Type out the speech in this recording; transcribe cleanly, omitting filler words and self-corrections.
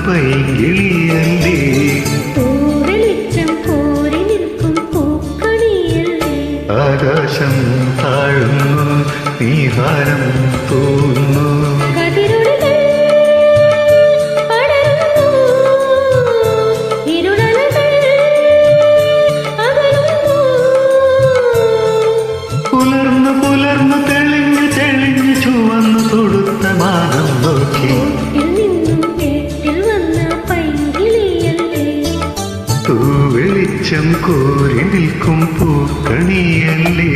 പൈങ്കിളിയല്ലേ വെളിച്ചം കോരി നിൽക്കും പൂക്കണിയല്ലേ ആകാശം താഴുന്നു നീഹാരം തോന്നുന്നു കതിരുടകൾ പടരുന്നു ഇരുളലകൾ അകലുന്നു പുലർന്നു പുലർന്നു തെളിഞ്ഞു തെളിഞ്ഞു ചുവന്നു തൊടുത്ത മാനം നോക്കി വെളിച്ചം കോരി നിൽക്കും പൂക്കണിയല്ലേ